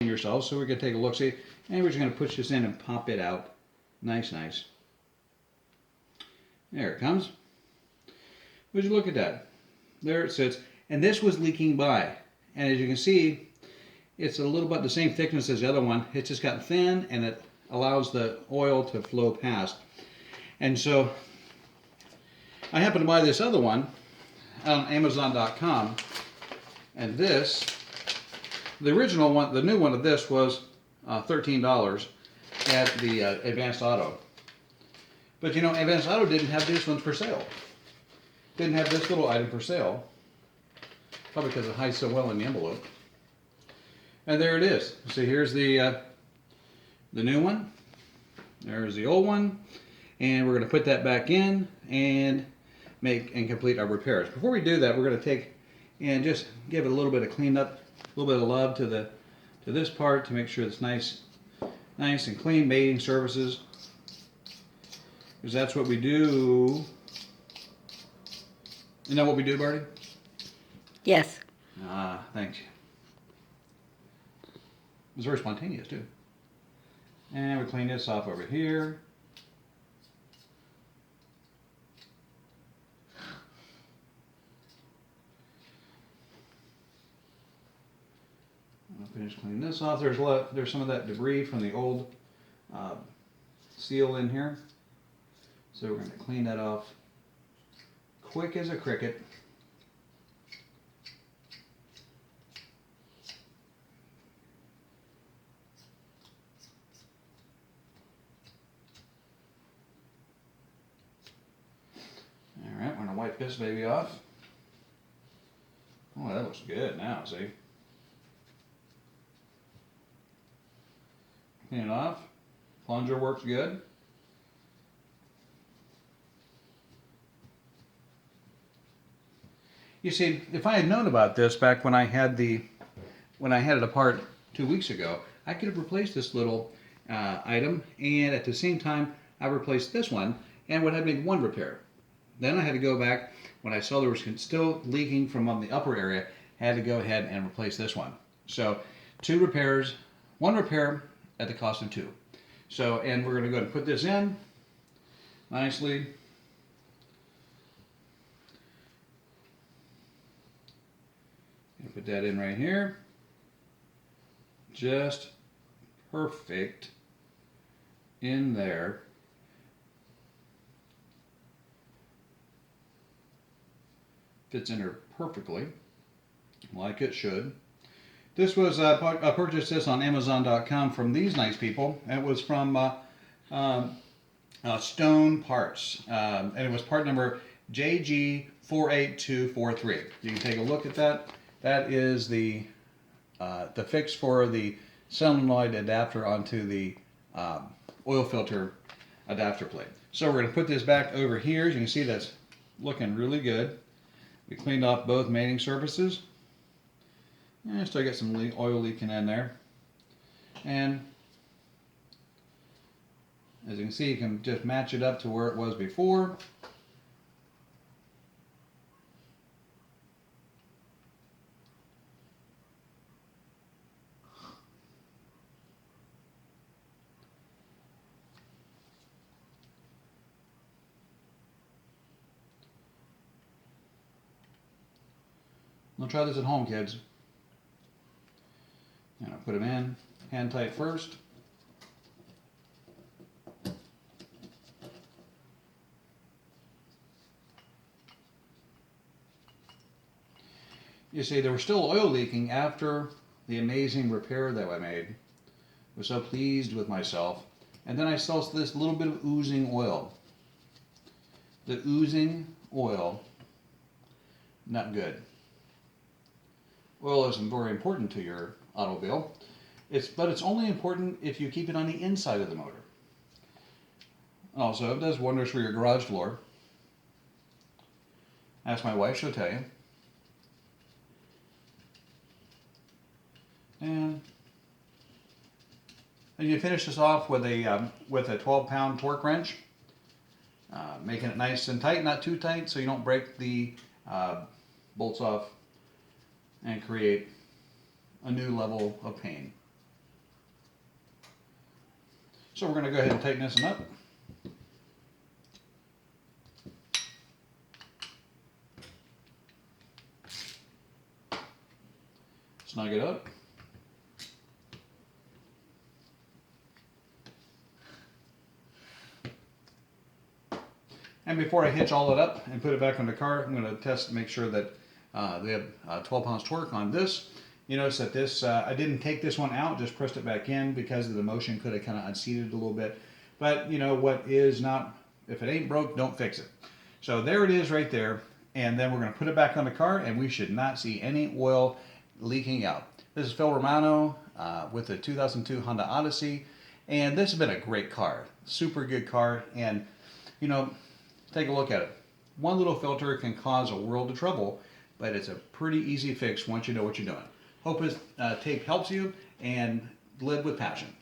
yourself, so we're going to take a look, see, and we're just going to push this in and pop it out. Nice, nice. There it comes. Would you look at that? There it sits, and this was leaking by, and as you can see, it's a little bit the same thickness as the other one. It's just got thin, and it allows the oil to flow past. And so I happened to buy this other one on Amazon.com, and this, the original one, the new one of this was $13 at the Advanced Auto. But you know, Advanced Auto didn't have these ones for sale. Didn't have this little item for sale. Probably because it hides so well in the envelope. And there it is. So here's the new one. There's the old one. And we're going to put that back in and make and complete our repairs. Before we do that, we're going to take and just give it a little bit of cleanup, a little bit of love to this part to make sure it's nice and clean. Mating surfaces, because that's what we do. You know what we do, Barty? Yes. Ah, thanks. It was very spontaneous too. And we clean this off over here. I'll finish cleaning this off. There's some of that debris from the old seal in here. So we're going to clean that off quick as a cricket. Alright, we're going to wipe this baby off. Oh, that looks good now, see? Clean it off. Plunger works good. You see, if I had known about this back when I had it apart 2 weeks ago, I could have replaced this little item, and at the same time, I replaced this one, and would have made one repair. Then I had to go back when I saw there was still leaking from on the upper area. I had to go ahead and replace this one. So 2 repairs, 1 repair at the cost of 2. So, and we're going to go ahead and put this in nicely. Put that in right here. Just perfect in there. Fits in there perfectly, like it should. This was I purchased this on Amazon.com from these nice people. It was from Stone Parts, and it was part number JG48243. You can take a look at that. That is the fix for the solenoid adapter onto the oil filter adapter plate. So we're going to put this back over here. As you can see, that's looking really good. We cleaned off both mating surfaces. And still get some oil leaking in there. And as you can see, you can just match it up to where it was before. Don't try this at home, kids. And I'll put them in hand tight first. You see, there was still oil leaking after the amazing repair that I made. I was so pleased with myself. And then I saw this little bit of oozing oil. The oozing oil, not good. Oil isn't very important to your automobile, but it's only important if you keep it on the inside of the motor. Also, it does wonders for your garage floor. Ask my wife, she'll tell you. And you finish this off with a 12-pound torque wrench, making it nice and tight, not too tight, so you don't break the bolts off and create a new level of pain. So we're going to go ahead and tighten this one up. Snug it up. And before I hitch all it up and put it back on the car, I'm going to test to make sure that they have 12 pounds torque on this. You notice that this, I didn't take this one out, just pressed it back in because of the motion could have kind of unseated a little bit. But you know what is not, if it ain't broke, don't fix it. So there it is right there. And then we're going to put it back on the car and we should not see any oil leaking out. This is Phil Romano with the 2002 Honda Odyssey. And this has been a great car, super good car. And you know, take a look at it. One little filter can cause a world of trouble, but it's a pretty easy fix once you know what you're doing. Hope this tape helps you, and live with passion.